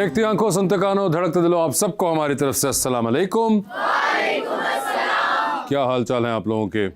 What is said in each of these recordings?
देखती आंखों, सुनते कानों, धड़कते दिलों, आप सबको हमारी तरफ से अस्सलाम वालेकुम। क्या हाल चाल है आप लोगों के?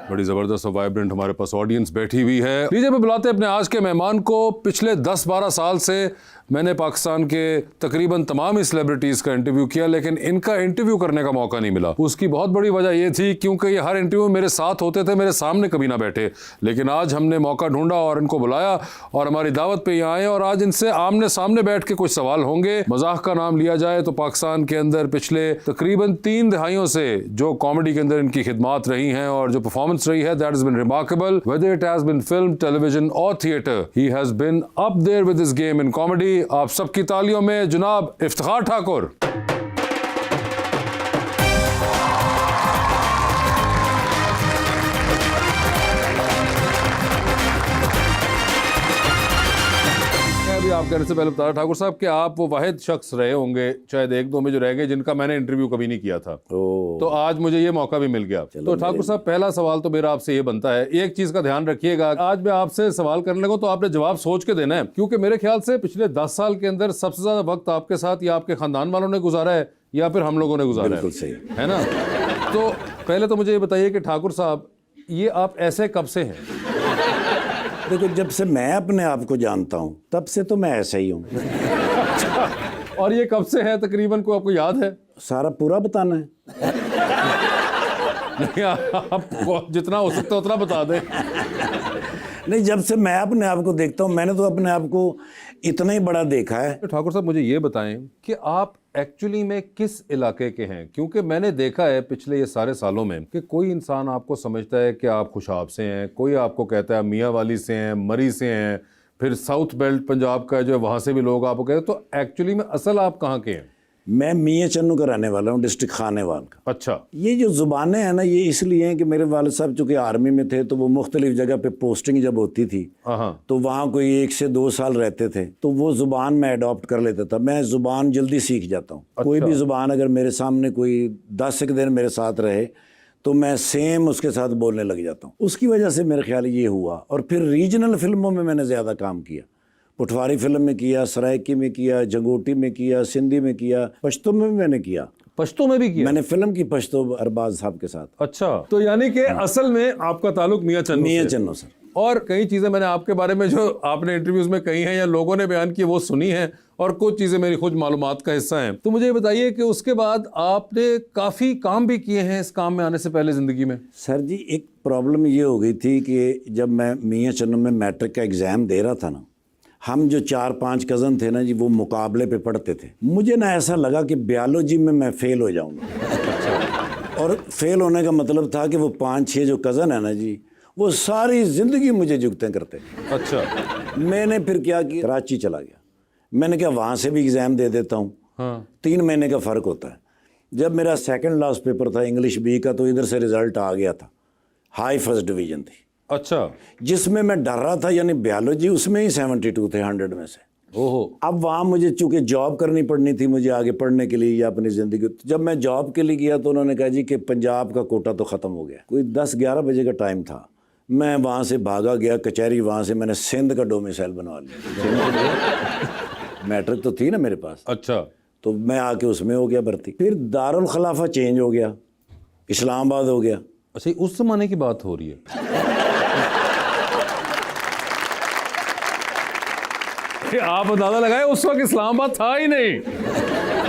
बड़ी ज़बरदस्त और वाइब्रेंट हमारे पास ऑडियंस बैठी हुई है। लीजिए मैं बुलाते अपने आज के मेहमान को। पिछले 10-12 साल से मैंने पाकिस्तान के तकरीबन तमाम ही सेलिब्रिटीज़ का इंटरव्यू किया, लेकिन इनका इंटरव्यू करने का मौका नहीं मिला। उसकी बहुत बड़ी वजह ये थी क्योंकि ये हर इंटरव्यू मेरे साथ होते थे, मेरे सामने कभी ना बैठे। लेकिन आज हमने मौका ढूंढा और इनको बुलाया और हमारी दावत पे यहाँ आए और आज इनसे आमने सामने बैठ के कुछ सवाल होंगे। मजाक का नाम लिया जाए तो पाकिस्तान के अंदर पिछले तकरीबन 3 दहाइयों से जो कॉमेडी के अंदर इनकी खिदमात रही हैं और जो परफॉर्मेंस रही है, that has been remarkable, whether it has been film, television और theatre. He has been up there with his game in comedy. आप सबकी तालियों में जनाब इफ्तिखार ठाकुर। आप कहने से पहले बता ठाकुर साहब कि आप वो वाहिद शख्स रहे होंगे शायद 1-2 में जो रह गए जिनका मैंने इंटरव्यू कभी नहीं किया था। तो आज मुझे ये मौका भी मिल गया। तो ठाकुर साहब, पहला सवाल तो मेरा आपसे ये बनता है, एक चीज का ध्यान रखिएगा, आज मैं आपसे सवाल करने लगूं तो आपने जवाब सोच के देना है, क्योंकि मेरे ख्याल से पिछले 10 साल के अंदर सबसे ज्यादा वक्त आपके साथ या आपके खानदान वालों ने गुजारा है या फिर हम लोगों ने गुजारा है। बिल्कुल सही है ना? तो पहले तो मुझे ये बताइए कि ठाकुर साहब, ये आप ऐसे कब से हैं? देखो, जब से मैं अपने आप को जानता हूँ तब से तो मैं ऐसा ही हूँ। और ये कब से है तकरीबन, को आपको याद है? सारा पूरा बताना है? नहीं, आपको जितना हो सकता है उतना बता दें। नहीं, जब से मैं अपने आप को देखता हूँ, मैंने तो अपने आप को इतना ही बड़ा देखा है। तो ठाकुर साहब, मुझे ये बताएं कि आप एक्चुअली में किस इलाके के हैं, क्योंकि मैंने देखा है पिछले ये सारे सालों में कि कोई इंसान आपको समझता है कि आप खुशाब से हैं, कोई आपको कहता है मियाँ वाली से हैं, मरी से हैं, फिर साउथ बेल्ट पंजाब का जो है वहाँ से भी लोग आपको कहते हैं। तो एक्चुअली में असल आप कहाँ के हैं? मैं मियाँ चन्नू का रहने वाला हूँ, डिस्ट्रिक्ट खानेवाल का। अच्छा। ये जो ज़ुबानें हैं ना, ये इसलिए हैं कि मेरे वालिद साहब चूँकि आर्मी में थे तो वो मुख्तलिफ जगह पे पोस्टिंग जब होती थी तो वहाँ कोई 1 से 2 साल रहते थे, तो वो ज़ुबान मैं अडॉप्ट कर लेता था। मैं ज़ुबान जल्दी सीख जाता हूँ। अच्छा। कोई भी ज़ुबान अगर मेरे सामने कोई 10 एक दिन मेरे साथ रहे तो मैं सेम उसके साथ बोलने लग जाता हूँ। उसकी वजह से मेरे ख्याल ये हुआ। और फिर रीजनल फिल्मों में मैंने ज़्यादा काम किया। पुठवारी फिल्म में किया, सरायकी में किया, जंगोटी में किया, सिंधी में किया, पश्तो में भी मैंने किया। पश्तो में भी किया? मैंने फिल्म की पश्तो अरबाज साहब के साथ। अच्छा, तो यानी कि असल में आपका ताल्लुक मियाँ चन्नू सर। और कई चीज़ें मैंने आपके बारे में जो आपने इंटरव्यूज़ में कही हैं या लोगों ने बयान की वो सुनी हैं और कुछ चीज़ें मेरी खुद मालूमात का हिस्सा हैं। तो मुझे ये बताइए कि उसके बाद आपने काफ़ी काम भी किए हैं इस काम में आने से पहले ज़िंदगी में। सर जी, एक प्रॉब्लम ये हो गई थी कि जब मैं मियाँ चन्नू में मैट्रिक का एग्ज़ाम दे रहा था ना, हम जो 4-5 कज़न थे ना जी, वो मुकाबले पे पढ़ते थे। मुझे ना ऐसा लगा कि बायोलॉजी में मैं फ़ेल हो जाऊँगा। और फेल होने का मतलब था कि वो 5-6 जो कज़न है ना जी, वो सारी ज़िंदगी मुझे जुगतें करते। अच्छा। मैंने फिर क्या किया, कराची चला गया। मैंने कहा वहाँ से भी एग्ज़ाम दे देता हूँ। हाँ। 3 महीने का फ़र्क होता है। जब मेरा सेकंड लास्ट पेपर था इंग्लिश बी का, तो इधर से रिज़ल्ट आ गया था, हाई फर्स्ट डिवीज़न थी। अच्छा। जिसमें मैं डर रहा था, यानी बायोलॉजी, उसमें ही 72 थे 100 में से। ओहो। अब वहाँ मुझे चूँकि जॉब करनी पड़नी थी मुझे आगे पढ़ने के लिए या अपनी ज़िंदगी। जब मैं जॉब के लिए गया तो उन्होंने कहा जी कि पंजाब का कोटा तो ख़त्म हो गया। कोई 10-11 बजे का टाइम था। मैं वहाँ से भागा गया कचहरी, वहाँ से मैंने सिंध का डोमिसाइल बनवा लिया। मैट्रिक तो थी ना मेरे पास। अच्छा। तो मैं आके उसमें हो गया भर्ती। फिर दारुल खिलाफा चेंज हो गया, इस्लामाबाद हो गया। अच्छा, उस ज़माने की बात हो रही है? आप अंदाजा लगाए उस वक्त इस्लामाबाद था ही नहीं।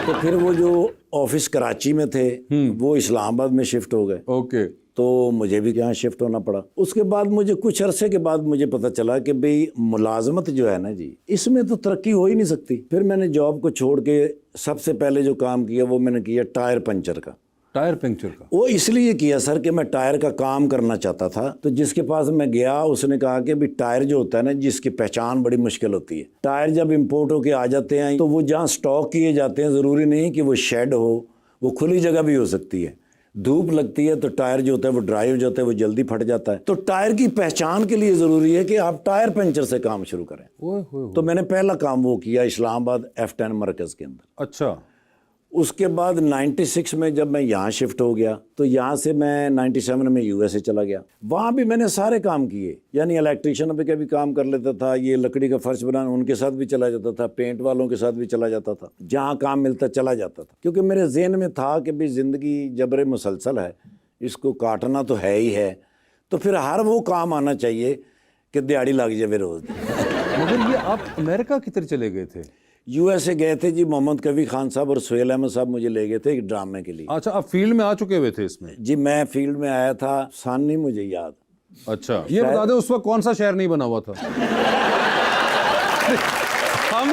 तो फिर वो जो ऑफिस कराची में थे वो इस्लामाबाद में शिफ्ट हो गए। ओके। तो मुझे भी यहाँ शिफ्ट होना पड़ा। उसके बाद मुझे कुछ अरसे के बाद मुझे पता चला कि भाई मुलाजमत जो है ना जी, इसमें तो तरक्की हो ही नहीं सकती। फिर मैंने जॉब को छोड़ के सबसे पहले जो काम किया वो मैंने किया टायर पंचर का। टायर पंचर का? वो इसलिए किया सर कि मैं टायर का काम करना चाहता था। तो जिसके पास मैं गया उसने कहा कि भी टायर जो होता है ना, जिसकी पहचान बड़ी मुश्किल होती है। टायर जब इम्पोर्ट होके आ जाते हैं तो वो जहाँ स्टॉक किए जाते हैं, ज़रूरी नहीं कि वो शेड हो, वो खुली जगह भी हो सकती है। धूप लगती है तो टायर जो होता है वो ड्राई हो जाता है, वो जल्दी फट जाता है। तो टायर की पहचान के लिए ज़रूरी है कि आप टायर पंचर से काम शुरू करें। तो मैंने पहला काम वो किया इस्लामाबाद F10 मरकज़ के अंदर। अच्छा। उसके बाद 96 में जब मैं यहाँ शिफ्ट हो गया तो यहाँ से मैं 97 में यूएसए चला गया। वहाँ भी मैंने सारे काम किए, यानी इलेक्ट्रिशियन पे भी काम कर लेता था, ये लकड़ी का फर्श बनाना उनके साथ भी चला जाता था, पेंट वालों के साथ भी चला जाता था, जहाँ काम मिलता चला जाता था, क्योंकि मेरे ज़हन में था कि भी ज़िंदगी जबरे मुसलसल है, इसको काटना तो है ही है, तो फिर हर वो काम आना चाहिए कि दिहाड़ी लग जाए रोज़। मगर ये आप अमेरिका किधर चले गए थे? यूएसए गए थे जी, मोहम्मद कवी खान साहब और सुहेल अहमद साहब मुझे ले गए थे एक ड्रामे के लिए। अच्छा, आप फील्ड में आ चुके हुए थे इसमें? जी मैं फील्ड में आया था, सन नहीं मुझे याद। अच्छा, ये बता दें उस वक्त कौन सा शहर नहीं बना हुआ था? हम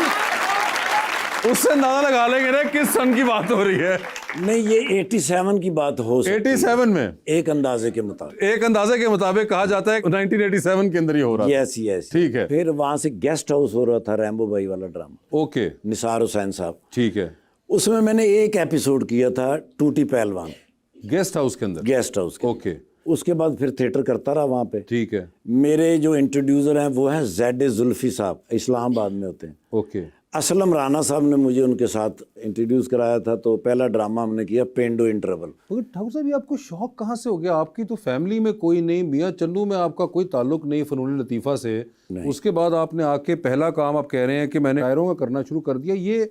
उससे अंदाजा लगा लेंगे ना किस सन की बात हो रही है। नहीं, ये 87 की बात हो सकती 87 में? एक अंदाजे के मुताबिक। एक अंदाजे के मुताबिक कहा जाता है 1987 के अंदर ये हो रहा था। यस यस, ठीक है। फिर वहां से गेस्ट हाउस हो रहा था, रैम्बो भाई वाला ड्रामा, ओके, निसार हुसैन साहब। ठीक है। उसमें मैंने एक एपिसोड किया था, टूटी पहलवान, गेस्ट हाउस के अंदर? गेस्ट हाउस के। ओके, उसके बाद फिर थिएटर करता रहा वहाँ पे। ठीक है। मेरे जो इंट्रोड्यूसर हैं वो हैं ज़ेड जुल्फी साहब, इस्लामाबाद में होते हैं। ओके। असलम राना साहब ने मुझे उनके साथ इंट्रोड्यूस कराया था, तो पहला ड्रामा हमने किया पेंडो इंटरवल। मगर ठाकुर साहब, ये आपको शौक कहाँ से हो गया? आपकी तो फैमिली में कोई नहीं, मियाँ चन्नू में आपका कोई ताल्लुक नहीं फनून लतीफ़ा से। उसके बाद आपने आके पहला काम आप कह रहे हैं कि मैंने शायरों का करना शुरू कर दिया। ये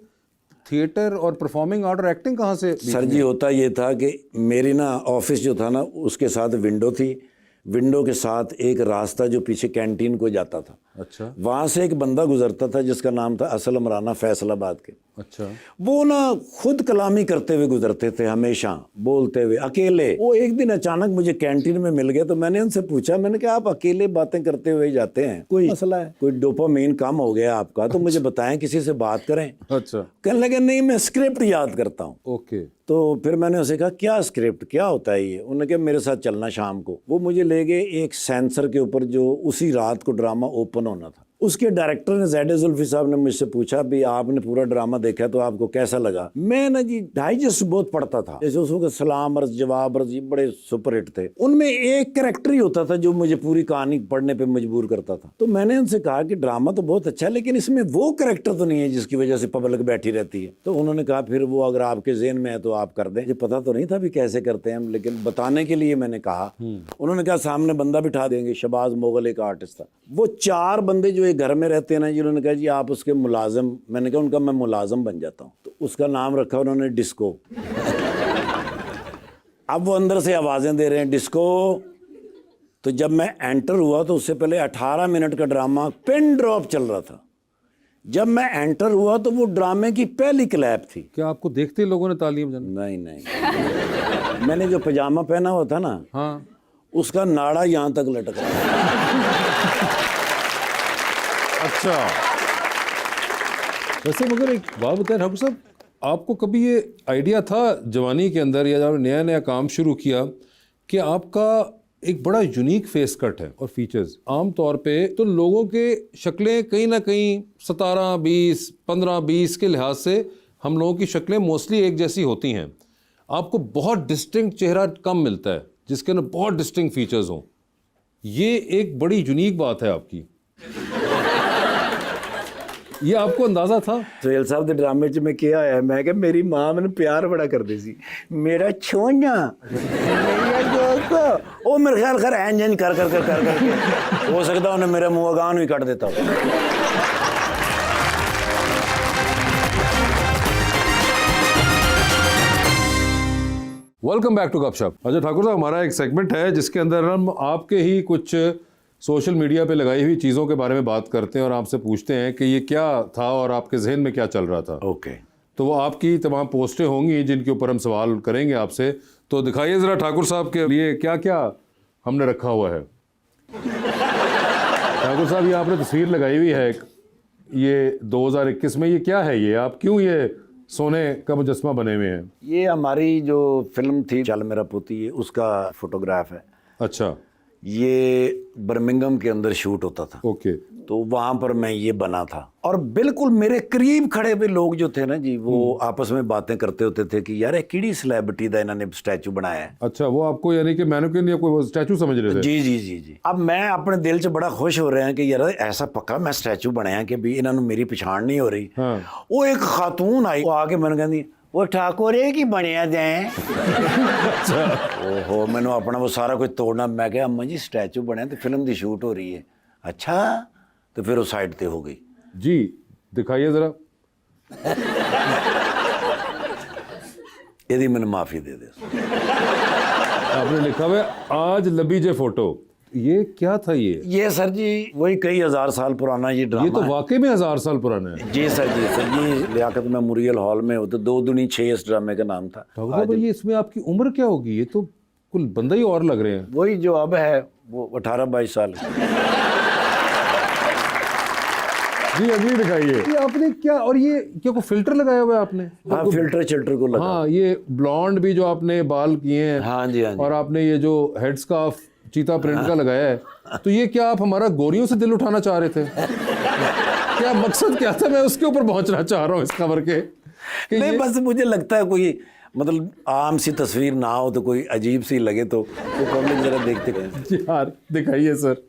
थिएटर और परफॉर्मिंग आर्ट और एक्टिंग कहाँ से? सर जी होता ये था कि मेरी ना ऑफिस जो था ना उसके साथ विंडो थी, विंडो के साथ एक रास्ता जो पीछे कैंटीन को जाता था। अच्छा। वहाँ से एक बंदा गुजरता था जिसका नाम था असलम राना, फैसलाबाद के। अच्छा। वो ना खुद कलामी करते हुए गुजरते थे, हमेशा बोलते हुए, अकेले। वो एक दिन अचानक मुझे कैंटीन में मिल गया, तो मैंने उनसे पूछा, मैंने कहा आप अकेले बातें करते हुए जाते हैं, कोई मसला है, कोई डोपामाइन कम हो गया आपका, तो मुझे बताएं, किसी से बात करें। अच्छा। कहने लगे नहीं मैं स्क्रिप्ट याद करता हूँ। ओके। तो फिर मैंने उसे कहा क्या स्क्रिप्ट, क्या होता है ये? उन्होंने कहा मेरे साथ चलना शाम को। वो मुझे ले गए एक सेंसर के ऊपर, जो उसी रात को ड्रामा ओपन होना था। उसके डायरेक्टर ने ज़ेड जुल्फी साहब ने मुझसे पूछा भी आपने पूरा ड्रामा देखा तो आपको कैसा लगा? मैं ना जी डाइजेस्ट बहुत पढ़ता था, जैसे उसको सलाम अर्ज जवाब अर्ज, ये बड़े सुपर हिट थे। उनमें एक कैरेक्टर ही होता था जो मुझे पूरी कहानी पढ़ने पे मजबूर करता था। तो मैंने उनसे कहा कि ड्रामा तो बहुत अच्छा है, लेकिन इसमें वो कैरेक्टर तो नहीं है जिसकी वजह से पब्लिक बैठी रहती है। तो उन्होंने कहा फिर वो अगर आपके ज़हन में है तो आप कर दें। मुझे पता तो नहीं था भी कैसे करते हैं हम, लेकिन बताने के लिए मैंने कहा। उन्होंने कहा सामने बंदा बिठा देंगे, शबाज मोगल एक आर्टिस्ट था। वो 4 बंदे जो एक घर में रहते हैं ना, जिन्होंने कहा जी आप उसके मुलाजिम। मैंने कहा उनका मैं मुलाजिम बन जाता हूँ। तो उसका नाम रखा उन्होंने डिस्को। अब वो अंदर से आवाज़ें दे रहे हैं डिस्को। तो जब मैं एंटर हुआ तो उससे पहले 18 मिनट का ड्रामा पिन ड्रॉप चल रहा था। जब मैं एंटर हुआ तो वो ड्रामे की पहली क्लैप थी। क्या आपको देखते ही लोगों ने तालियां बजानी? नहीं मैंने जो पजामा पहना हुआ था ना, हाँ, उसका नाड़ा यहाँ तक लटक रहा था। अच्छा। वैसे मगर एक बात बताएं ठाकुर साहब, आपको कभी ये आइडिया था जवानी के अंदर या जब नया नया काम शुरू किया कि आपका एक बड़ा यूनिक फेस कट है और फीचर्स? आम तौर पे तो लोगों के शक्लें कहीं ना कहीं 17, 20, 15, 20 के लिहाज से हम लोगों की शक्लें मोस्टली एक जैसी होती हैं। आपको बहुत डिस्टिंक्ट चेहरा कम मिलता है जिसके अंदर बहुत डिस्टिंक्ट फीचर्स हों। ये एक बड़ी यूनिक बात है आपकी। ये आपको अंदाजा था? सुहेल साहब के ड्रामे च मैं क्या आया, मैं क्या मेरी मां मैंने प्यार बड़ा करती सी, मेरा छोना ओ मेरे ख्याल कर एंजन कर कर कर कर कर हो सकता उन्हें मेरा मुंह अगान भी काट देता। वेलकम बैक टू गपशप। अच्छा ठाकुर साहब, हमारा एक सेगमेंट है जिसके अंदर हम आपके ही कुछ सोशल मीडिया पे लगाई हुई चीज़ों के बारे में बात करते हैं और आपसे पूछते हैं कि ये क्या था और आपके जहन में क्या चल रहा था। ओके। तो वो आपकी तमाम पोस्टें होंगी जिनके ऊपर हम सवाल करेंगे आपसे। तो दिखाइए ज़रा ठाकुर साहब के लिए क्या क्या हमने रखा हुआ है। ठाकुर साहब, ये आपने तस्वीर लगाई हुई है, ये 2021 में, ये क्या है? ये आप क्यों ये सोने का मुजस्मा बने हुए हैं? ये हमारी जो फिल्म थी चल मेरा पोती, ये उसका फोटोग्राफ है। अच्छा। ये बर्मिंघम के अंदर शूट होता था। ओके। तो वहाँ पर मैं ये बना था और बिल्कुल मेरे करीब खड़े हुए लोग जो थे ना जी, वो आपस में बातें करते होते थे कि यार किड़ी सेलिब्रिटी दा इन्होंने स्टैचू बनाया है। अच्छा, वो आपको यानी कि मैनोकिन या कोई स्टैचू समझ रहे थे? जी जी जी जी। अब मैं अपने दिल से बड़ा खुश हो रहे हैं कि यार ऐसा पक्का मैं स्टैचू बनाया कि भी इन्होंने मेरी पछाण नहीं हो रही। हाँ। वो एक खातून आई, वो आके मैंने कहती वो ठाकुर है कि ਬਣਿਆ दें ओहो मैंने अपना वो सारा कुछ तोड़ना मैं क्या अम्मा जी स्टैचू बने तो फिल्म की शूट हो रही है अच्छा तो फिर वो साइड पे हो गई जी दिखाइए जरा यदि मैंने माफी दे दे आपने लिखा हुआ है आज लबीजे फोटो ये क्या था ये सर जी वही कई हजार साल पुराना ये ड्रामा ये तो है। वाकई में 1000 साल पुराना है जी सर ये लियाकत मेमोरियल हॉल में हो तो 2 दूनी 6 इस ड्रामे का नाम था ठाकुर साहब ये इसमें आपकी उम्र क्या होगी ये तो कुल बंदा ही और लग रहे हैं वही जो अब है वो 18-22 साल जी अगली दिखाइए ये आपने क्या और ये क्या कोई फिल्टर लगाया हुआ है आपने हाँ फिल्टर चिल्टर को लगा हाँ ये ब्लॉन्ड भी जो आपने बाल किए हैं हाँ जी और आपने ये जो हेड स्कार्फ चीता प्रिंट का लगाया है तो ये क्या आप हमारा गोरियों से दिल उठाना चाह रहे थे क्या मकसद क्या था मैं उसके ऊपर पहुंचना चाह रहा हूँ इस खबर के कि नहीं बस मुझे लगता है कोई मतलब आम सी तस्वीर ना हो तो कोई अजीब सी लगे तो पब्लिक जरा देखते जी यार दिखाइए सर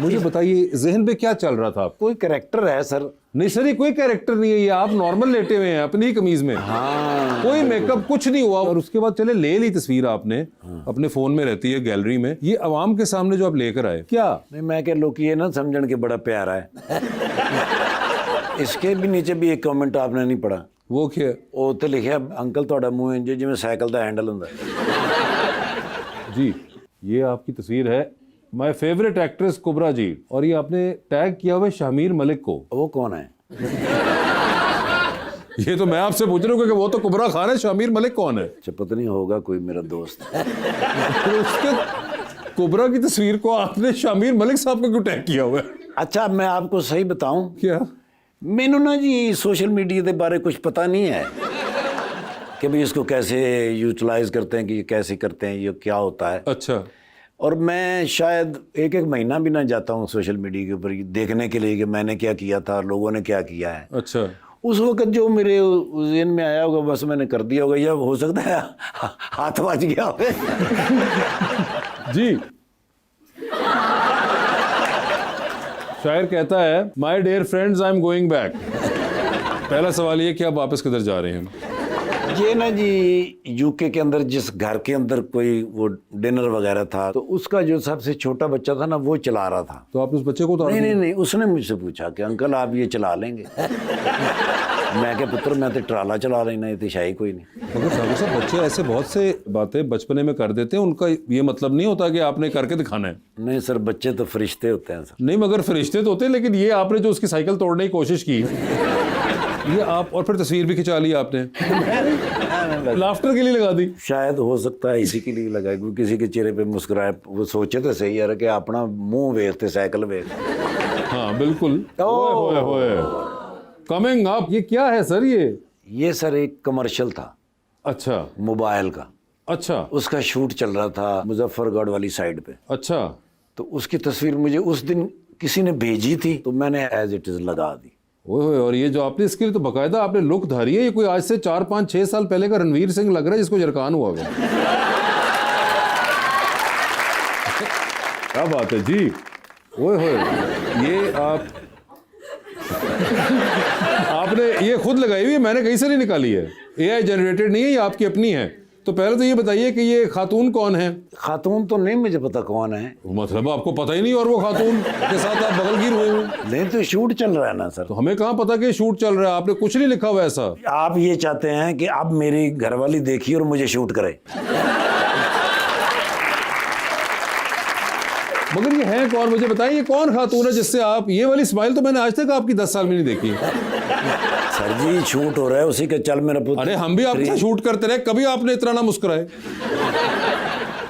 मुझे बताइए जहन पे क्या चल रहा था कोई कैरेक्टर है सर नहीं सर ये कोई कैरेक्टर नहीं है ये आप नॉर्मल लेटे हुए हैं अपनी ही कमीज में हाँ कोई मेकअप कुछ नहीं हुआ और उसके बाद चले ले ली तस्वीर आपने अपने फोन में रहती है गैलरी में ये अवाम के सामने जो आप लेकर आए क्या नहीं मैं क्या लोग ये ना समझण के बड़ा प्यारा है इसके भी नीचे भी एक कमेंट आपने नहीं पढ़ा वो क्या ਉਹ ਤੇ ਲਿਖਿਆ ਅੰਕਲ ਤੁਹਾਡਾ ਮੂੰਹ ਇੰਜ ਜਿਵੇਂ ਸਾਈਕਲ ਦਾ ਹੈਂਡਲ ਹੁੰਦਾ जी ये आपकी तस्वीर है माय फेवरेट एक्ट्रेस कुबरा जी और ये आपने टैग किया हुआ है शामीर मलिक को वो कौन है ये तो मैं आपसे पूछ रहा हूँ कि वो तो कुबरा खान है शामीर मलिक कौन है अच्छा पता नहीं होगा कोई मेरा दोस्त तो उसके कुबरा की तस्वीर को आपने शामीर मलिक साहब को क्यों टैग किया हुआ है अच्छा मैं आपको सही बताऊं क्या मैनू ना जी सोशल मीडिया के बारे कुछ पता नहीं है कि भाई इसको कैसे यूटिलाइज करते हैं कि कैसे करते हैं ये क्या होता है अच्छा और मैं शायद एक महीना भी ना जाता हूँ सोशल मीडिया के ऊपर देखने के लिए कि मैंने क्या किया था और लोगों ने क्या किया है अच्छा उस वक्त जो मेरे ज़हन में आया होगा बस मैंने कर दिया होगा या हो सकता है हाथ बच गया होगा जी शायर कहता है my dear friends I am going back पहला सवाल ये कि आप वापस किधर जा रहे हैं ये ना जी यूके के अंदर जिस घर के अंदर कोई वो डिनर वगैरह था तो उसका जो सबसे छोटा बच्चा था ना वो चला रहा था तो आपने उस बच्चे को उतार नहीं उसने मुझसे पूछा कि अंकल आप ये चला लेंगे मैं क्या पुत्र मैं तो ट्राला चला लेना ये तो शाही कोई नहीं मगर ठाकुर साहब बच्चे ऐसे बहुत से बातें बचपने में कर देते हैं उनका ये मतलब नहीं होता कि आपने करके दिखाना है नहीं सर बच्चे तो फरिश्ते होते हैं सर नहीं मगर फरिश्ते तो होते हैं लेकिन ये आपने जो उसकी साइकिल तोड़ने की कोशिश की ये आप और फिर तस्वीर भी खिंचा ली आपने लाफ्टर के लिए लगा दी शायद हो सकता है इसी के लिए लगाए क्योंकि किसी के चेहरे पे मुस्कुराए वो सोचे तो सही यार कि अपना मुंह वेखते साइकिल वेख हाँ बिल्कुल कमिंग अप ये क्या है सर ये सर एक कमर्शियल था अच्छा मोबाइल का अच्छा उसका शूट चल रहा था मुजफ्फरगढ़ वाली साइड पे अच्छा तो उसकी तस्वीर मुझे उस दिन किसी ने भेजी थी तो मैंने एज इट इज लगा दी ओए और ये जो आपने इसके लिए तो बकायदा आपने लुक धारी है ये कोई आज से 4-5-6 साल पहले का रणवीर सिंह लग रहा है जिसको जरकान हुआ हुआ क्या बात है जी ओए होए ये आप आपने ये खुद लगाई हुई है मैंने कहीं से नहीं निकाली है एआई जनरेटेड नहीं है ये आपकी अपनी है तो पहले तो ये बताइए कि ये खातून कौन है खातून तो नहीं मुझे पता कौन है मतलब आपको पता ही नहीं और वो खातून के साथ आप बगलगीर हुए हो नहीं तो शूट चल रहा है ना सर तो हमें कहाँ पता कि शूट चल रहा है आपने कुछ नहीं लिखा हुआ ऐसा आप ये चाहते हैं कि अब मेरी घरवाली देखिए और मुझे शूट करे मगर ये है कौन मुझे बताइए ये कौन खातून है जिससे आप ये वाली स्माइल तो मैंने आज तक आपकी 10 साल में नहीं देखी सर जी शूट हो रहा है उसी का चल मेरा पुत्र अरे हम भी आपसे शूट करते रहे कभी आपने इतना ना मुस्कुराए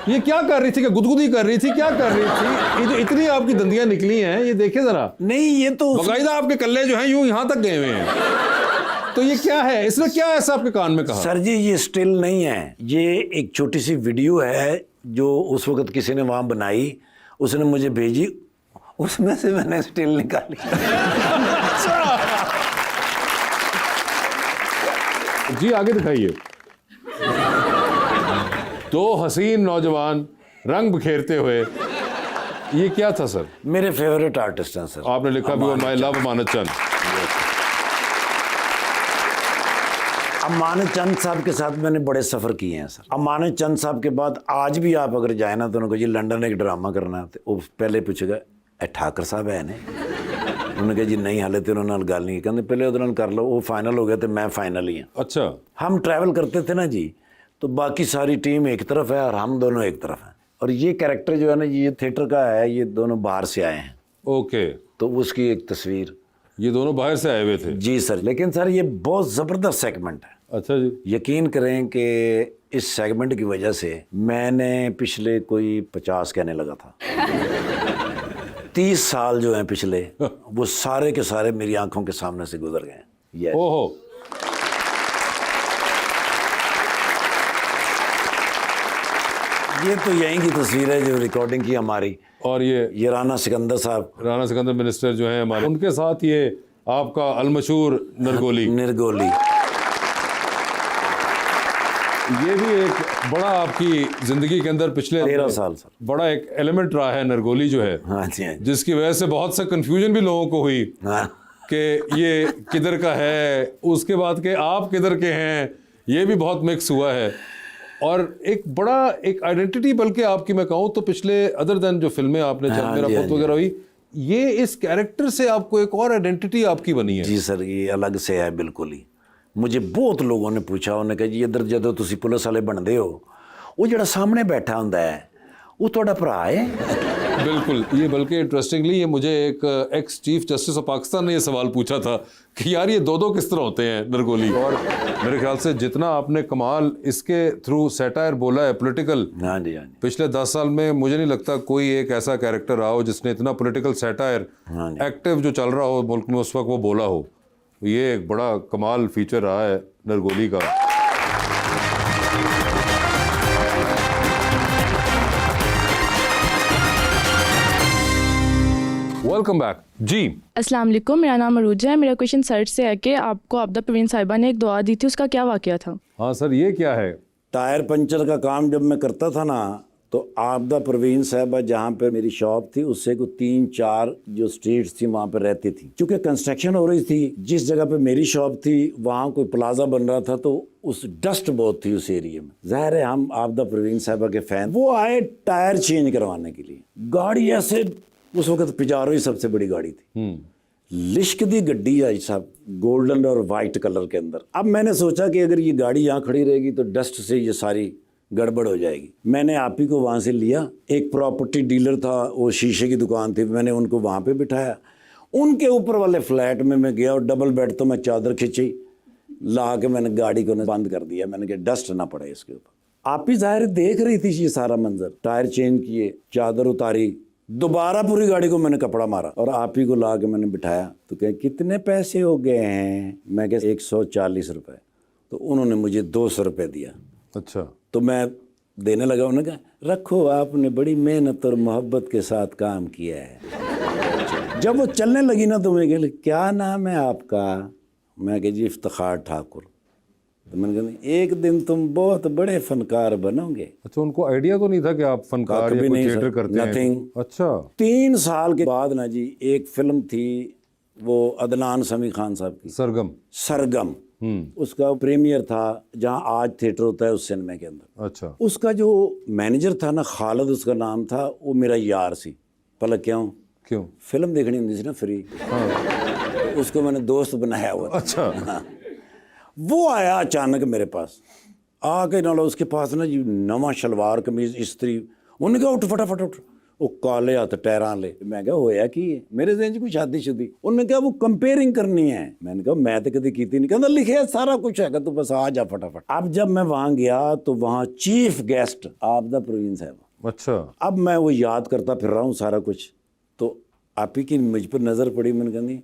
ये क्या कर रही थी क्या गुदगुदी कर रही थी क्या कर रही थी ये जो इतनी आपकी दंदियां निकली हैं ये देखे जरा नहीं ये तो बकायदा आपके कल्ले जो हैं यूं यहां तक गए हुए हैं तो ये क्या है इसने क्या ऐसा आपके कान में कहा सर जी ये स्टिल नहीं है ये एक छोटी सी वीडियो है जो उस वक्त किसी ने वहां बनाई उसने मुझे भेजी उसमें से मैंने स्टिल निकाली जी आगे दिखाइए दो हसीन नौजवान रंग बिखेरते हुए ये क्या था सर मेरे फेवरेट आर्टिस्ट हैं सर आपने लिखा भी माय लव मानत चंद अमानत चंद साहब के साथ मैंने बड़े सफ़र किए हैं सर। अमानत चंद साहब के बाद आज भी आप अगर जाए ना तो उनको जी लंदन एक ड्रामा करना है, तो वो पहले पूछेगा ए ठाकर साहब है ने, उन्होंने कहा जी नहीं हाले तो उन्होंने गल नहीं की, कहते पहले उन्होंने कर लो, वो फाइनल हो गया तो मैं फाइनल ही हूँ। अच्छा, हम ट्रैवल करते थे ना जी, तो बाकी सारी टीम एक तरफ है और हम दोनों एक तरफ हैं, और ये कैरेक्टर जो है ना ये थिएटर का है, ये दोनों बाहर से आए हैं। ओके, तो उसकी एक तस्वीर, ये दोनों बाहर से आए हुए थे? जी सर। लेकिन सर ये बहुत ज़बरदस्त सेगमेंट है। अच्छा जी। यकीन करें कि इस सेगमेंट की वजह से मैंने पिछले कोई 50 कहने लगा था 30 साल जो हैं पिछले, वो सारे के सारे मेरी आंखों के सामने से गुजर गए। ये ओहो, ये तो यहीं की तस्वीर है जो रिकॉर्डिंग की हमारी, और ये राना सिकंदर साहब, राणा सिकंदर मिनिस्टर जो हैं हमारे, उनके साथ ये आपका अलमशहूर नरगोली, निर्गोली। ये भी एक बड़ा आपकी जिंदगी के अंदर पिछले 13 साल सर। बड़ा एक एलिमेंट रहा है नरगोली जो है, हाँ जी, हाँ जी। जिसकी वजह से बहुत सा कंफ्यूजन भी लोगों को हुई हाँ। कि ये किधर का है, उसके बाद के आप किधर के हैं, ये भी बहुत मिक्स हुआ है। और एक बड़ा एक आइडेंटिटी, बल्कि आपकी मैं कहूँ तो पिछले अदर देन जो फिल्में आपने चल मेरा पुत वगैरह हुई, ये इस कैरेक्टर से आपको एक और आइडेंटिटी आपकी बनी है। जी सर, ये अलग से है बिल्कुल ही। मुझे बहुत लोगों ने पूछा, उन्होंने कहा जी इधर जदों तुसी पुलिस वाले बनते हो, वो जड़ा सामने बैठा हुंदा है वो तुहाडा भरा है? बिल्कुल, ये बल्कि इंटरेस्टिंगली ये मुझे एक ex chief justice of Pakistan ने ये सवाल पूछा था कि यार ये दो किस तरह होते हैं नरगोली। और मेरे ख्याल से जितना आपने कमाल इसके थ्रू सैटायर बोला है पॉलिटिकल, हाँ जी, हाँ जी, पिछले 10 साल में मुझे नहीं लगता कोई एक ऐसा कैरेक्टर रहा हो जिसने इतना पॉलिटिकल सैटायर हाँ जी। एक्टिव जो चल रहा हो मुल्क में उस वक्त वो बोला हो। ये एक बड़ा कमाल फीचर रहा है नरगोली का। वेलकम बैक जी। अस्सलाम वालेकुम, मेरा नाम अरूजा है। मेरा क्वेश्चन सर से है कि आपको आपदा प्रवीण साहिबा ने एक दुआ दी थी, उसका क्या वाकया था? हाँ सर, ये क्या है? टायर पंचर का काम जब मैं करता था ना, तो आपदा प्रवीण साहिबा जहाँ पे मेरी शॉप थी उससे को 3-4 जो स्ट्रीट्स थी वहाँ पे रहती थी। क्योंकि कंस्ट्रक्शन हो रही थी, जिस जगह पे मेरी शॉप थी वहाँ कोई प्लाजा बन रहा था, तो उस डस्ट बहुत थी उस एरिया में। जाहिर है हम आपदा प्रवीण साहिबा के फैन, वो आए टायर चेंज करवाने के लिए। गाड़ी ऐसे, उस वक्त पिजारो ही सबसे बड़ी गाड़ी थी, लिश्क दी गड्डी आई साहब, गोल्डन और वाइट कलर के अंदर। अब मैंने सोचा कि अगर ये गाड़ी यहाँ खड़ी रहेगी तो डस्ट से ये सारी गड़बड़ हो जाएगी। मैंने आप ही को वहाँ से लिया, एक प्रॉपर्टी डीलर था, वो शीशे की दुकान थी, मैंने उनको वहाँ पे बिठाया। उनके ऊपर वाले फ्लैट में मैं गया और डबल बेड तो मैं चादर खींची, ला के मैंने गाड़ी को बंद कर दिया। मैंने कहा डस्ट ना पड़े इसके ऊपर। आप ही जाहिर देख रही थी ये सारा मंजर। टायर चेंज किए, चादर उतारी, दोबारा पूरी गाड़ी को मैंने कपड़ा मारा और आप ही को ला के मैंने बिठाया। तो कहे कितने पैसे हो गए हैं? मैं कहा 140 रुपये। तो उन्होंने मुझे 200 रुपये दिया। अच्छा। तो मैं देने लगा, उन्होंने कहा रखो, आपने बड़ी मेहनत और मोहब्बत के साथ काम किया है। जब वो चलने लगी ना तो मैं कह क्या नाम है आपका? मैं कह जी इफ्तिखार ठाकुर। तो मैंने कहा एक दिन तुम बहुत बड़े फनकार बनोगे। अच्छा, उनको आइडिया तो नहीं था कि आप फनकार या कोई थिएटर करते हैं? नथिंग। अच्छा। 3 साल के बाद ना जी एक फिल्म थी, वो अदनान समी खान साहब की, सरगम। उसका प्रीमियर था जहाँ आज थिएटर होता है उस सिनेमा के अंदर। अच्छा। उसका जो मैनेजर था ना, खालिद उसका नाम था, वो मेरा यार सी। पलक क्यों फिल्म देखनी होती थी ना फ्री। हाँ। उसको मैंने दोस्त बनाया हुआ। अच्छा। हाँ। वो आया अचानक मेरे पास, आके ना उसके पास ना जी नवा शलवार कमीज इस्त्री। उन्होंने कहा उठ फटाफट उठ। वो काले हथ टैरां ले। मैं कहा होया की है? मेरे जहन च कोई शादी शुदी। उन्होंने कहा वो कंपेयरिंग करनी है। मैंने कहा मैं तो कभी की नहीं। कहता लिखे सारा कुछ है, तू बस आ जा फटाफट। अब जब मैं वहाँ गया तो वहाँ चीफ गेस्ट आपदा प्रवीण साहब। अच्छा। अब मैं वो याद करता फिर रहा हूँ सारा कुछ, तो आप ही की मुझ पर नज़र पड़ी। मैंने कहा नहीं,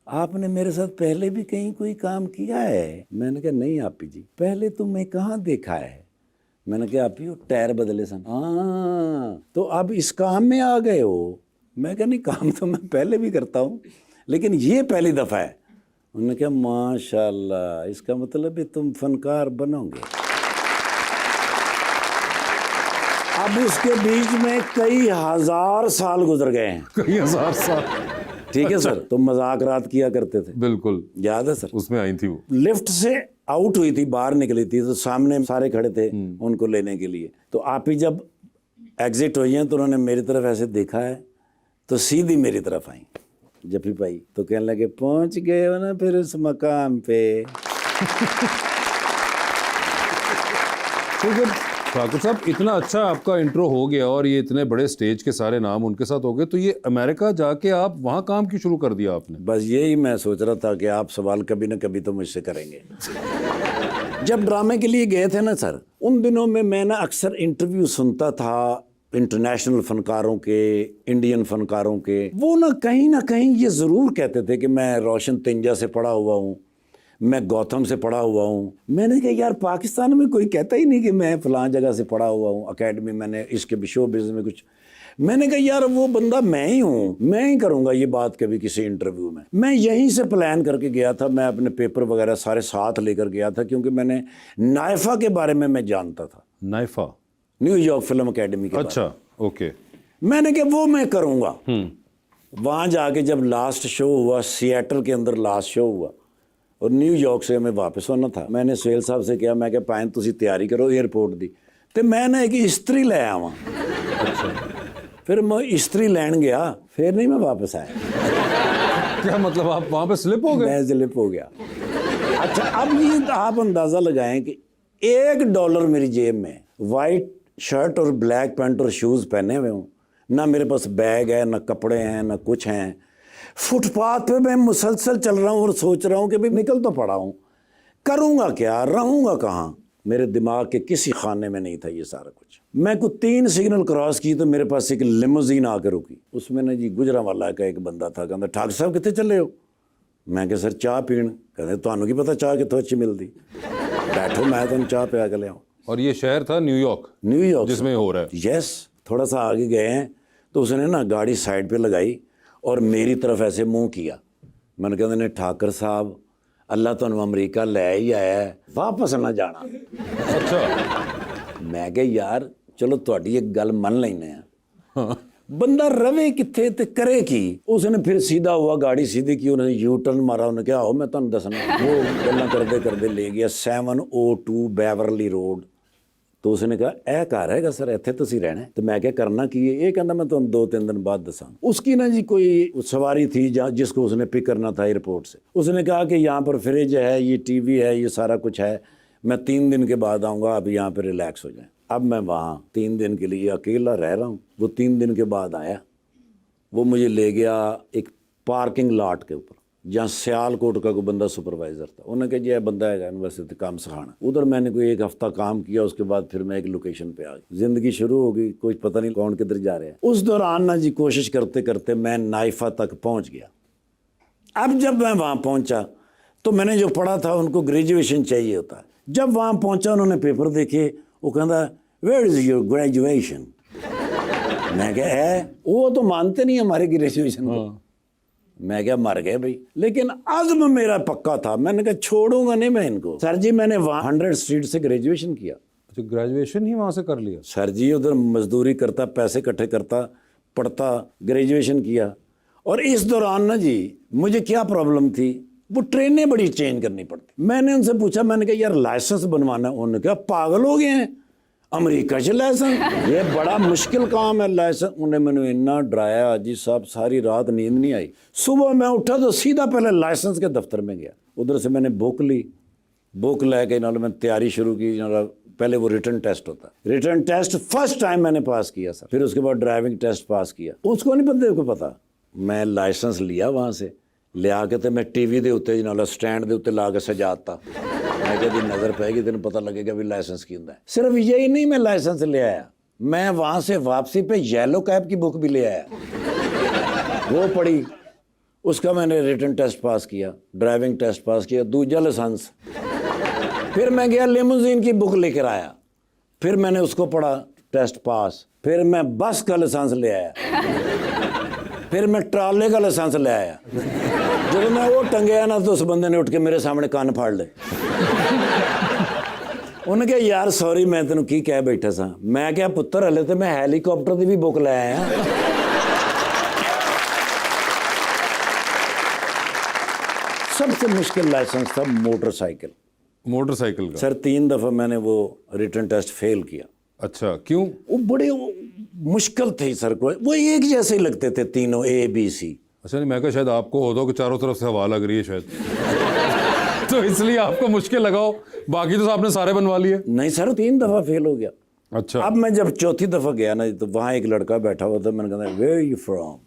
आपने मेरे साथ पहले भी कहीं कोई काम किया है? मैंने कहा नहीं आप ही जी, पहले तो मैं कहाँ देखा है। मैंने कहा आप ही वो टायर बदले सन। हाँ, तो अब इस काम में आ गए हो? मैं कहा नहीं, काम तो मैं पहले भी करता हूँ, लेकिन ये पहली दफ़ा है। उन्होंने कहा माशाल्लाह, इसका मतलब है तुम फनकार बनोगे। अब इसके बीच में कई हजार साल गुजर गए हैं। कई हजार साल। ठीक है सर। तो मजाक रात किया करते थे। बिल्कुल याद है सर? उसमें आई थी वो। लिफ्ट से आउट हुई थी, बाहर निकली थी, तो सामने सारे खड़े थे उनको लेने के लिए। तो आप ही जब एग्जिट हुई हैं तो उन्होंने मेरी तरफ ऐसे देखा है, तो सीधी मेरी तरफ आई जफी भाई, तो कहने लगे पहुंच गए हो ना फिर उस मकाम पे। तो जब ठाकुर साहब इतना अच्छा आपका इंट्रो हो गया और ये इतने बड़े स्टेज के सारे नाम उनके साथ हो गए, तो ये अमेरिका जाके आप वहाँ काम क्यों शुरू कर दिया आपने? बस यही मैं सोच रहा था कि आप सवाल कभी ना कभी तो मुझसे करेंगे। जब ड्रामे के लिए गए थे ना सर, उन दिनों में मैं ना अक्सर इंटरव्यू सुनता था इंटरनेशनल फनकारों के, इंडियन फनकारों के। वो ना कहीं ये ज़रूर कहते थे कि मैं रोशन तेंजा से पढ़ा हुआ हूँ, मैं गौतम से पढ़ा हुआ हूँ। मैंने कहा यार पाकिस्तान में कोई कहता ही नहीं कि मैं फलां जगह से पढ़ा हुआ हूँ, अकेडमी मैंने इसके शो बिजनेस में कुछ। मैंने कहा यार वो बंदा मैं ही हूँ, मैं ही करूँगा ये बात कभी किसी इंटरव्यू में। मैं यहीं से प्लान करके गया था, मैं अपने पेपर वगैरह सारे साथ लेकर गया था, क्योंकि मैंने नाइफा के बारे में मैं जानता था, नाइफा, न्यूयॉर्क फिल्म अकेडमी के। अच्छा, ओके। मैंने कहा वो मैं करूँगा। वहाँ जाके जब लास्ट शो हुआ, सिएटल के अंदर लास्ट शो हुआ और न्यूयॉर्क से हमें वापस होना था, मैंने सुहेल साहब से कहा, मैं पाएं तुसी तैयारी करो एयरपोर्ट दी, तो मैं ना एक इस्त्री ले आवा। फिर मैं इस्त्री लैन गया, फिर नहीं मैं वापस आया। क्या मतलब आप वहाँ पे स्लिप हो गए? मैं स्लिप हो गया। अच्छा, अब ये आप अंदाज़ा लगाएं कि $1 मेरी जेब में, वाइट शर्ट और ब्लैक पैंट और शूज़ पहने हुए हूँ, ना मेरे पास बैग है, ना कपड़े हैं, ना कुछ हैं। फुटपाथ पे मैं मुसलसल चल रहा हूँ और सोच रहा हूँ कि भाई निकल तो पड़ा हूँ, करूँगा क्या, रहूँगा कहाँ। मेरे दिमाग के किसी खाने में नहीं था ये सारा कुछ। मैं को 3 सिग्नल क्रॉस की तो मेरे पास एक लिमोजीन आकर रुकी। उसमें ना जी गुजरांवाला का एक बंदा था, कहता ठाकुर साहब कितने चले हो? मैं कहा सर चाह पीण। कहते ਤੁਹਾਨੂੰ की पता चाह कितों अच्छी मिलती, बैठो मैं तुम चाह पिया के ले आऊँ। और ये शहर था न्यूयॉर्क, न्यूयॉर्क जिसमें हो रहा है। यस, थोड़ा सा आगे गए हैं तो उसने ना गाड़ी साइड पे लगाई और मेरी तरफ ऐसे मुंह किया। मैंने कहते ने ठाकर साहब अल्लाह तुहानू अमरीका लै ही आया है, वापस ना जाना। अच्छा। मैं कहा यार चलो तुहाडी एक गल मन लैने आ, बंदा रवे किथे ते करे की। उसने फिर सीधा हुआ, गाड़ी सीधी की, उन्होंने यू टर्न मारा, उन्हें कहा आओ मैं तुहानू दसना। वो गल्लां करदे करदे ले गया 702 बेवरली रोड। तो उसने कहा ए घर हैगा सर, इत्थे तुसीं रहना है? तो मैं क्या करना की है? ये कहना मैं तुहानू 2-3 दिन बाद दसा। उसकी ना जी कोई सवारी थी जिसको उसने पिक करना था एयरपोर्ट से। उसने कहा कि यहाँ पर फ्रिज है, ये टीवी है, ये सारा कुछ है, मैं 3 दिन के बाद आऊँगा, आप यहाँ पर रिलैक्स हो जाएं। अब मैं वहाँ 3 दिन के लिए अकेला रह रहा हूँ। वो 3 दिन के बाद आया, वो मुझे ले गया एक पार्किंग लॉट के ऊपर, जहाँ सियालकोट का कोई बंदा सुपरवाइज़र था। उन्होंने कहा जी यह बंदा है यूनिवर्सिटी काम सिखाना। उधर मैंने कोई 1 हफ्ता काम किया, उसके बाद फिर मैं एक लोकेशन पे आ गई। ज़िंदगी शुरू हो गई, कुछ पता नहीं कौन किधर जा रहे हैं। उस दौरान ना जी कोशिश करते करते मैं नाइफा तक पहुँच गया। अब जब मैं वहाँ पहुँचा तो मैंने जो पढ़ा था उनको ग्रेजुएशन चाहिए होता है। जब वहाँ पहुँचा उन्होंने पेपर देखे, वो कहता वेयर इज़ योर ग्रेजुएशन? मैं क्या है, वो तो मानते नहीं हमारे ग्रेजुएशन को। मैं क्या मर गए भाई, लेकिन आज़म मेरा पक्का था। मैंने कहा छोड़ूंगा नहीं मैं इनको। सर जी मैंने 100 स्ट्रीट से ग्रेजुएशन किया। अच्छा, ग्रेजुएशन ही वहाँ से कर लिया? सर जी उधर मजदूरी करता, पैसे इकट्ठे करता, पढ़ता, ग्रेजुएशन किया। और इस दौरान ना जी मुझे क्या प्रॉब्लम थी, वो ट्रेनें बड़ी चेंज करनी पड़ती। मैंने उनसे पूछा, मैंने कहा यार लाइसेंस बनवाना है। उन्होंने कहा पागल हो गए हैं, अमेरिका से लाइसेंस, ये बड़ा मुश्किल काम है लाइसेंस। उन्हें मैंने इतना डराया जी साहब, सारी रात नींद नहीं आई। सुबह मैं उठा तो सीधा पहले लाइसेंस के दफ्तर में गया। उधर से मैंने बुक ली, बुक लेके नाल मैं तैयारी शुरू की। पहले वो रिटर्न टेस्ट होता है, रिटर्न टेस्ट फर्स्ट टाइम मैंने पास किया सर। फिर उसके बाद ड्राइविंग टेस्ट पास किया। उसको नहीं बंदे को पता, मैं लाइसेंस लिया वहाँ से, लिया के तो मैं टीवी के उत्ते नाल स्टैंड के उत्ते ला के सजाता। मैं कहती नज़र पैगी तेन पता लगेगा भी लाइसेंस की होंदा है। सिर्फ यही नहीं, मैं लाइसेंस ले आया, मैं वहाँ से वापसी पे येलो कैब की बुक भी ले आया, वो पढ़ी, उसका मैंने रिटर्न टेस्ट पास किया, ड्राइविंग टेस्ट पास किया, दूसरा लाइसेंस। फिर मैं गया लिमोजीन की बुक लेकर आया, फिर मैंने उसको पढ़ा, टेस्ट पास। फिर मैं बस का लाइसेंस ले आया, फिर मैं ट्राले का लाइसेंस ले आया। जब मैं वो टंगया ना तो उस बंदे ने उठ के मेरे सामने कान फाड़ ले। उन्हें कहा यार सॉरी मैं तेन की कह बैठा सा। मैं क्या पुत्र हले तो मैं हैलीकॉप्टर की भी बुक ले आया। सबसे मुश्किल लाइसेंस था मोटरसाइकिल, मोटरसाइकिल का? सर 3 दफ़ा मैंने वो रिटर्न टेस्ट फेल किया। अच्छा, क्यों? वो बड़े मुश्किल थे सर, को वो एक जैसे ही लगते थे तीनों, ABC। अच्छा, नहीं मैं कहा शायद आपको होता हो कि चारों तरफ से हवा लग रही है शायद तो इसलिए आपको मुश्किल लगाओ, बाकी तो आपने सारे बनवा लिए। नहीं सर 3 दफ़ा फेल हो गया। अच्छा। अब मैं जब चौथी दफ़ा गया ना तो वहाँ एक लड़का बैठा हुआ था, मैंने कहा वेयर यू फ्रॉम?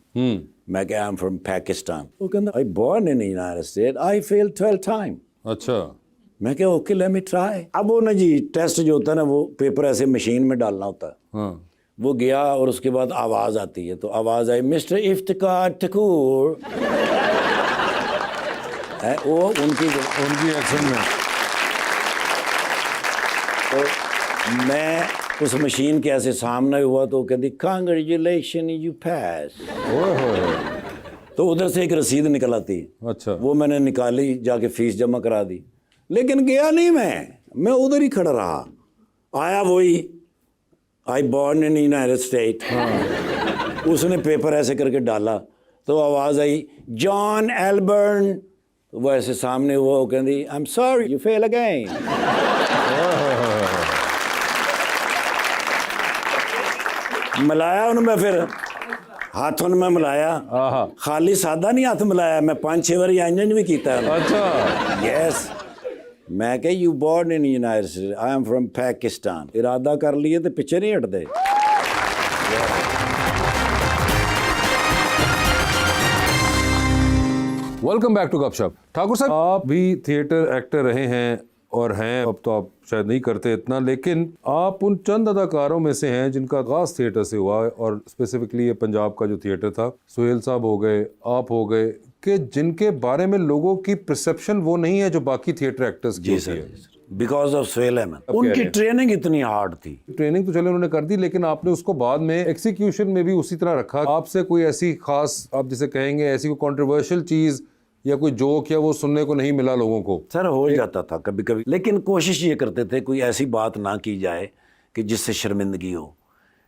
मैं कहा आई एम फ्रॉम पाकिस्तान। वो कहता I born in United state, I fail 12 time. अच्छा। मैं क्या ओके लेट मी ट्राई। अब वो ना जी टेस्ट जो होता है ना वो पेपर ऐसे मशीन में डालना होता है। हाँ। वो गया और उसके बाद आवाज़ आती है, तो आवाज़ आई मिस्टर इफ्तिकार ठकुर है वो उनकी एक्शन में। तो मैं उस मशीन के ऐसे सामने हुआ तो कहती कांग्रेचुलेशन यू पास। तो उधर से एक रसीद निकल आती। अच्छा। वो मैंने निकाली, जाके फीस जमा करा दी, लेकिन गया नहीं मैं उधर ही खड़ा रहा। आया वही I born in United state. उसने पेपर ऐसे करके डाला तो आवाज़ आई जॉन एल्बर्न। तो वो ऐसे सामने हुआ, वो कहती I am sorry you fail again. मिलाया उनमें, फिर हाथों में मिलाया, खाली सादा नहीं हाथ मिलाया, मैं 5-6 बार इंजन भी किया। अच्छा। यस। मैं कह you born in United state, I am from Pakistan. इरादा कर लिए तो पीछे नहीं हटते। वेलकम बैक टू गपशप। ठाकुर साहब, आप भी थिएटर एक्टर रहे हैं और हैं, अब तो आप शायद नहीं करते इतना, लेकिन आप उन चंद अदाकारों में से हैं जिनका आगाज थिएटर से हुआ है, और स्पेसिफिकली ये पंजाब का जो थिएटर था, सुहेल साहब हो गए, आप हो गए, कि जिनके बारे में लोगों की परसेप्शन वो नहीं है जो बाकी थिएटर एक्टर्स की होती है। Because of Suhail Ahmed. उनकी ट्रेनिंग इतनी हार्ड थी। ट्रेनिंग तो चले उन्होंने कर दी, लेकिन आपने उसको बाद में एग्जीक्यूशन में भी उसी तरह रखा। आपसे कोई ऐसी खास, आप जिसे कहेंगे ऐसी कोई कंट्रोवर्शियल चीज या कोई जोक या वो सुनने को नहीं मिला लोगों को? सर हो जाता था कभी कभी, लेकिन कोशिश ये करते थे कोई ऐसी बात ना की जाए कि जिससे शर्मिंदगी हो।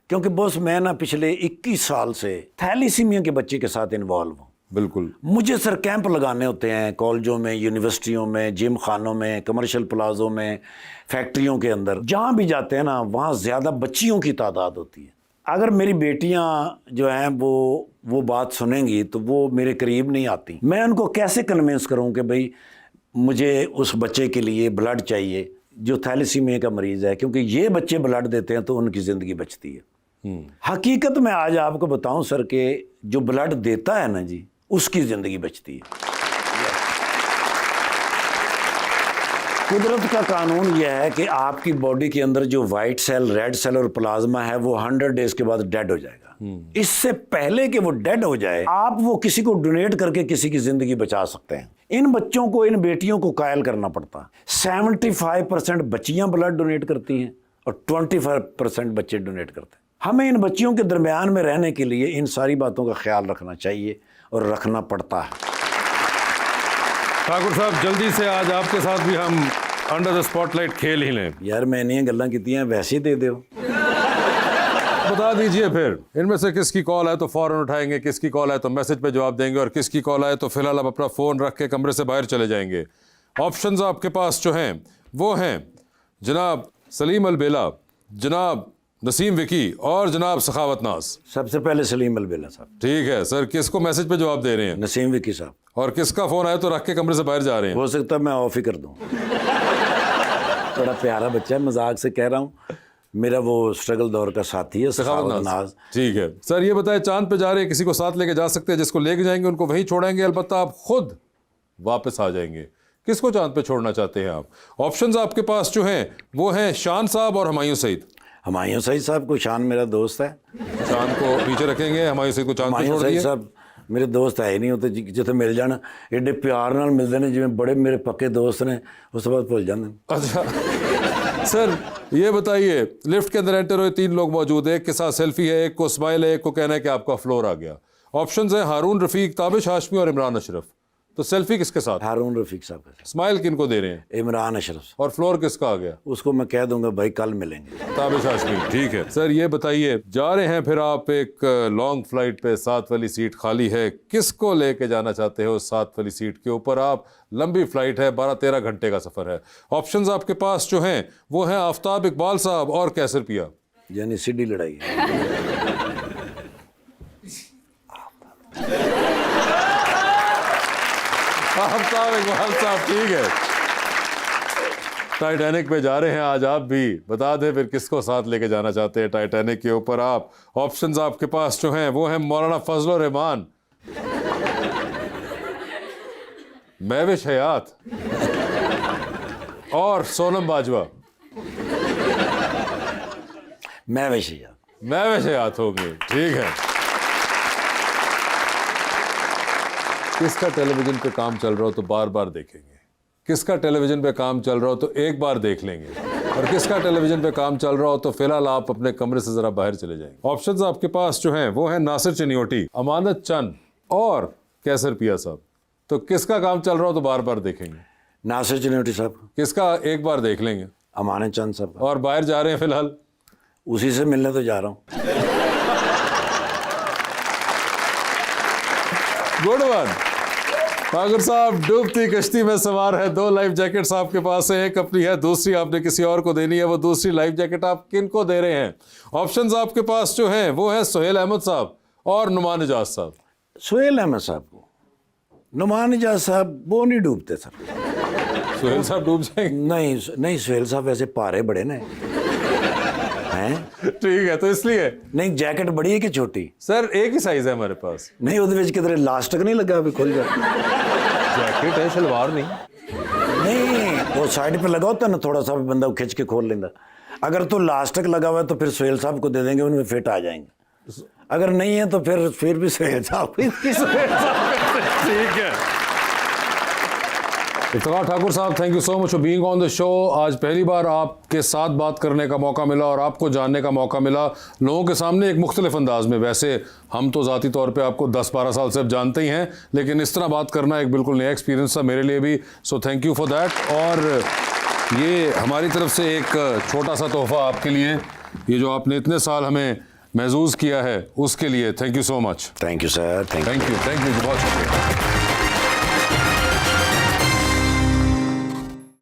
क्योंकि बॉस मैं ना पिछले 21 साल से थैलीसीमिया के बच्चे के साथ इन्वॉल्व हूँ। बिल्कुल। मुझे सर कैंप लगाने होते हैं कॉलेजों में, यूनिवर्सिटियों में, जिम खानों में, कमर्शियल प्लाजों में, फैक्ट्रियों के अंदर। जहाँ भी जाते हैं ना वहाँ ज़्यादा बच्चियों की तादाद होती है। अगर मेरी बेटियाँ जो हैं वो बात सुनेंगी तो वो मेरे करीब नहीं आती। मैं उनको कैसे कन्विंस करूँ कि भाई मुझे उस बच्चे के लिए ब्लड चाहिए जो थैलेसीमिया का मरीज़ है, क्योंकि ये बच्चे ब्लड देते हैं तो उनकी ज़िंदगी बचती है। हकीकत में आज आपको बताऊं सर कि जो ब्लड देता है ना जी, उसकी ज़िंदगी बचती है। कुदरत का कानून यह है कि आपकी बॉडी के अंदर जो वाइट सेल, रेड सेल और प्लाज्मा है वो 100 डेज के बाद डेड हो जाएगा। इससे पहले कि वो डेड हो जाए आप वो किसी को डोनेट करके किसी की ज़िंदगी बचा सकते हैं। इन बच्चों को, इन बेटियों को कायल करना पड़ता है। 75% बच्चियां ब्लड डोनेट करती हैं और 25% बच्चे डोनेट करते हैं। हमें इन बच्चियों के दरमियान में रहने के लिए इन सारी बातों का ख्याल रखना चाहिए और रखना पड़ता है। ठाकुर साहब, जल्दी से आज आपके साथ भी हम अंडर द स्पॉटलाइट खेल ही लें। यार मैंने गल्लां कीतियां वैसे ही दे दो। बता दीजिए फिर इनमें से किसकी कॉल है तो फौरन उठाएंगे, किसकी कॉल है तो मैसेज पे जवाब देंगे, और किसकी कॉल है तो फिलहाल आप अपना फ़ोन रख के कमरे से बाहर चले जाएंगे। ऑप्शंस आपके पास जो हैं वो हैं जनाब सलीम अलबेला, जनाब नसीम विकी और जनाब सखावत नाज। सबसे पहले सलीम अलबेला साहब। ठीक है सर, किसको मैसेज पे जवाब दे रहे हैं? नसीम विकी साहब। और किसका फ़ोन आया तो रख के कमरे से बाहर जा रहे हैं? हो सकता है मैं ऑफ ही कर दूं। बड़ा प्यारा बच्चा है, मजाक से कह रहा हूँ। मेरा वो स्ट्रगल दौर का साथी है सखावत नाज। ठीक है सर, ये बताएं चांद पे जा रहे हैं, किसी को साथ लेके जा सकते हैं? जिसको लेके जाएंगे उनको वहीं छोड़ेंगे, अलबत्ता आप खुद वापस आ जाएंगे। किसको चांद पे छोड़ना चाहते हैं आप? ऑप्शंस आपके पास जो हैं वो हैं शान साहब और हुमायूं सईद। हुमायूं सईद साहब को, शान मेरा दोस्त है। चांद को नीचे रखेंगे, हुमायूं सईद को चांद पे छोड़ दिए। साहब मेरे दोस्त है ही नहीं होते, जिथे मिल जाना एडे प्यार नाल मिलते हैं, जिवें बड़े मेरे पक्के दोस्त ने, उस बाद भुल जाते। अच्छा सर, ये बताइए लिफ्ट के अंदर एंटर हुए 3 लोग मौजूद है, एक के साथ सेल्फी है, एक को स्माइल है, एक को कहना है कि आपका फ्लोर आ गया। ऑप्शंस हैं हारून रफीक, ताबिश हाशमी और इमरान अशरफ। तो सेल्फी किसके साथ? हारून रफीक साहब का। स्माइल किनको दे रहे हैं? इमरान अशरफ। और फ्लोर किसका आ गया? उसको मैं कह दूंगा भाई कल मिलेंगे। ताबिश हाशमी। ठीक है सर, ये बताइए, जा रहे हैं फिर आप एक लॉन्ग फ्लाइट पे, 7 वाली सीट खाली है, किसको लेके जाना चाहते हो 7 वाली सीट के ऊपर? आप लंबी फ्लाइट है, 12-13 घंटे का सफर है। ऑप्शंस आपके पास जो हैं वो हैं आफ्ताब इकबाल साहब और कैसर पिया। यानी सीधी लड़ाई है। आफ्ताब इकबाल साहब, ठीक है। टाइटैनिक पे जा रहे हैं आज आप भी, बता दें फिर किसको साथ लेके जाना चाहते हैं टाइटैनिक के ऊपर आप? ऑप्शंस आपके पास जो हैं वो हैं मौलाना फजल रहमान, महविश हयात और सोनम बाजवा। महविश हयात होंगे, ठीक है। किसका टेलीविजन पे काम चल रहा हो तो बार बार देखेंगे, किसका टेलीविजन पे काम चल रहा हो तो एक बार देख लेंगे, और किसका टेलीविजन पे काम चल रहा हो तो फिलहाल आप अपने कमरे से जरा बाहर चले जाएंगे। ऑप्शंस आपके पास जो हैं वो हैं नासिर चनियोटी, अमानत चंद और कैसर पिया साहब। तो किसका काम चल रहा हो तो बार बार देखेंगे? नासिर चनियोटी साहब। किसका एक बार देख लेंगे? अमानत चंद साहब। और बाहर जा रहे हैं फिलहाल? उसी से मिलने तो जा रहा हूँ। Good one. ठाकुर साहब डूबती कश्ती में सवार है, 2 लाइफ जैकेट्स आपके पास है, एक अपनी है, दूसरी आपने किसी और को देनी है। वो दूसरी लाइफ जैकेट आप किन को दे रहे हैं? ऑप्शंस आपके पास जो हैं वो है सुहेल अहमद साहब और नुमान इजाज साहब। सुहेल अहमद साहब को। नुमान इजाज साहब वो नहीं डूबते सर। सुहेल साहब डूब जाएंगे? नहीं सुहेल साहब वैसे पारे बड़े ना हैं। ठीक है, तो इसलिए नहीं जैकेट बड़ी है कि छोटी? सर एक ही साइज है हमारे पास। नहीं ਉਹਦੇ ਵਿੱਚ ਕਿਧਰੇ ਲਾਸਟਿਕ नहीं लगा अभी खुल जा। जैकेट है, शलवार नहीं। नहीं वो साइड पे लगा होता है ना, थोड़ा सा भी बंदा खिंच के खोल लेता। अगर तो लास्टिक लगा हुआ है तो फिर सुहेल साहब को दे देंगे, उनमें फिट आ जाएंगे। अगर नहीं है तो फिर भी सुहेल साहब। ठीक है। इफ्तिखार ठाकुर साहब, thank you so much for being on the show. आज पहली बार आपके साथ बात करने का मौका मिला और आपको जानने का मौका मिला लोगों के सामने एक मुख्तलिफ अंदाज में। वैसे हम तो ज़ाती तौर पे आपको 10-12 साल से अब जानते ही हैं, लेकिन इस तरह बात करना एक बिल्कुल नया एक्सपीरियंस था मेरे लिए भी। So thank you for that. और ये हमारी तरफ से एक छोटा सा तोहफ़ा आपके लिए, ये जो आपने इतने साल हमें महसूस किया है उसके लिए thank you so much. Thank you sir. Thank you बहुत शुक्रिया।